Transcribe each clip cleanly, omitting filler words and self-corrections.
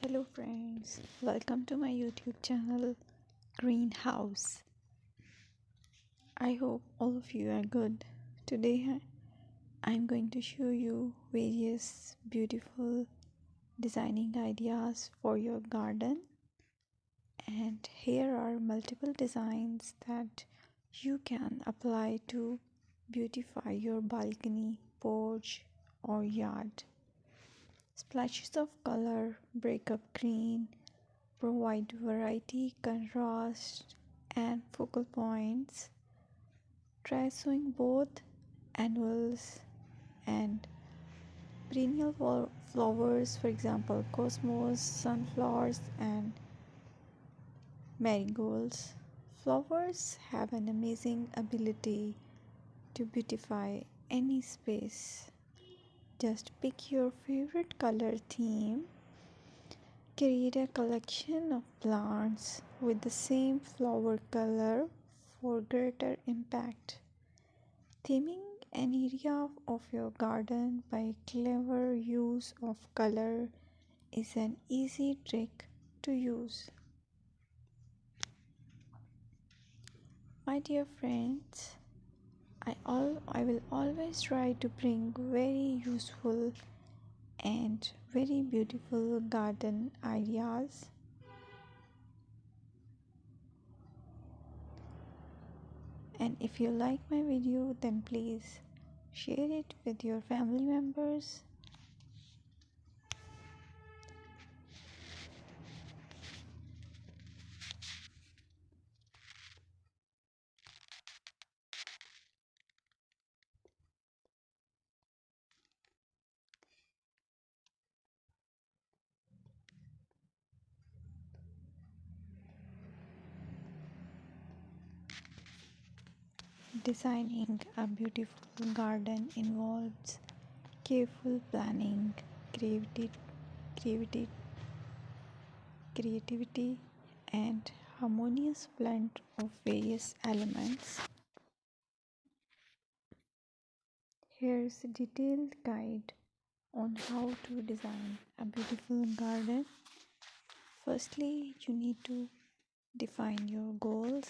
Hello friends, welcome to my YouTube channel Greenhouse. I hope all of you are good. Today I'm going to show you various beautiful designing ideas for your garden, and here are multiple designs that you can apply to beautify your balcony, porch or yard. Splashes of color break up green, provide variety, contrast, and focal points. Try sowing both annuals and perennial flowers, for example, cosmos, sunflowers, and marigolds. Flowers have an amazing ability to beautify any space. Just pick your favorite color theme. Create a collection of plants with the same flower color for greater impact. Theming an area of your garden by clever use of color is an easy trick to use. My dear friends, I will always try to bring very useful and very beautiful garden ideas. And if you like my video, then please share it with your family members. Designing a beautiful garden involves careful planning, creativity, creativity, creativity, and harmonious blend of various elements. Here's a detailed guide on how to design a beautiful garden. Firstly, you need to define your goals,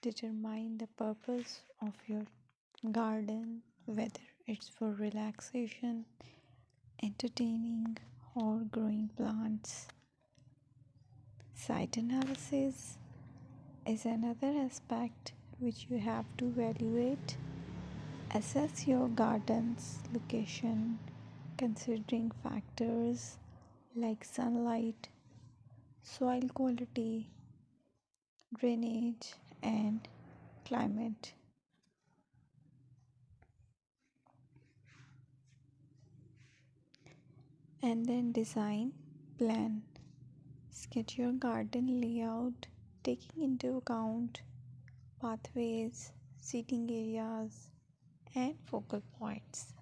determine the purpose of your garden, whether it's for relaxation, entertaining, or growing plants. Site analysis is another aspect which you have to evaluate. Assess your garden's location considering factors like sunlight, soil quality, drainage, and climate. And then design, plan. Sketch your garden layout taking into account pathways, seating areas, and focal points.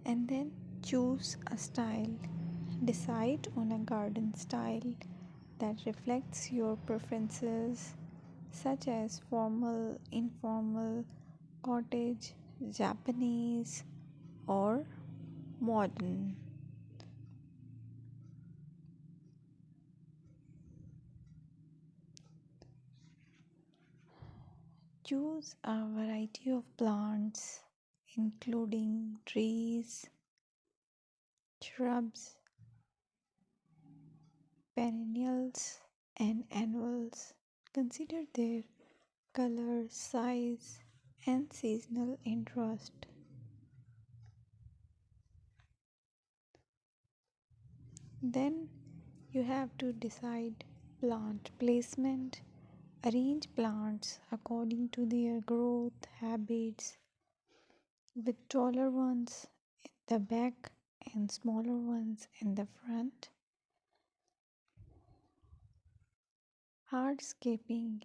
And then choose a style. Decide on a garden style that reflects your preferences, such as formal, informal, cottage, Japanese, or modern. Choose a variety of plants, including trees, shrubs, perennials, and annuals. Consider their color, size, and seasonal interest. Then you have to decide plant placement. Arrange plants according to their growth habits, with taller ones in the back and smaller ones in the front. Hardscaping: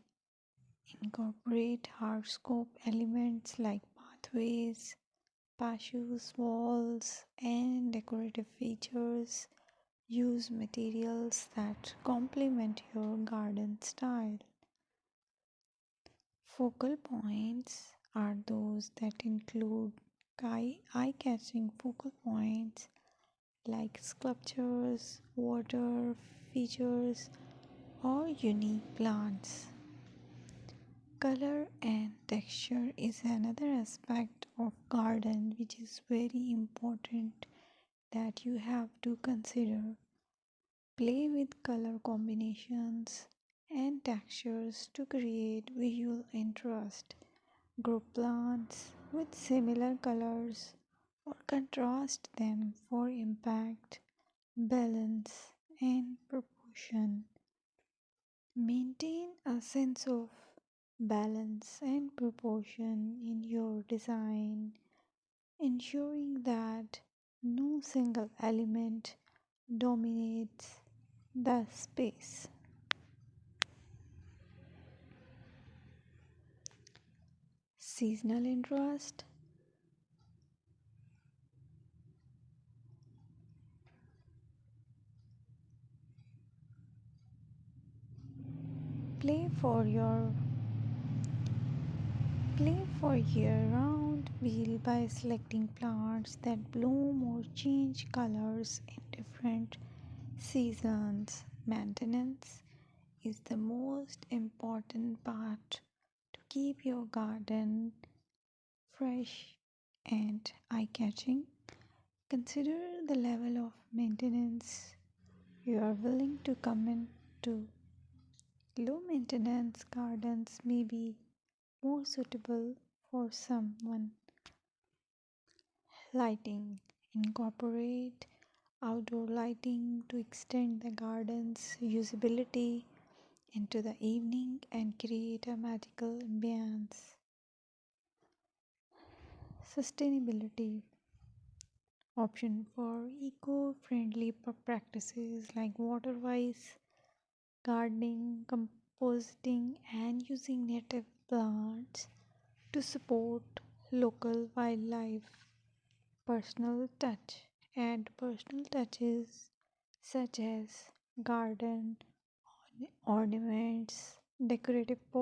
incorporate hardscape elements like pathways, patios, walls, and decorative features. Use materials that complement your garden style. Focal points are those that include eye-catching focal points like sculptures, water features, or unique plants. Color and texture is another aspect of garden which is very important that you have to consider. Play with color combinations and textures to create visual interest. Group plants with similar colors or contrast them for impact, balance, and proportion. Maintain a sense of balance and proportion in your design, ensuring that no single element dominates the space. Seasonal interest. Play for your Play for year-round wheel by selecting plants that bloom or change colors in different seasons. Maintenance is the most important part to keep your garden fresh and eye-catching. Consider the level of maintenance you are willing to commit to. Low maintenance gardens may be more suitable for someone. Lighting. Incorporate outdoor lighting to extend the garden's usability into the evening and create a magical ambience. Sustainability. Option for eco-friendly practices like water wise gardening, composting, and using native plants to support local wildlife. Personal touch. Add personal touches such as garden ornaments, decorative pots.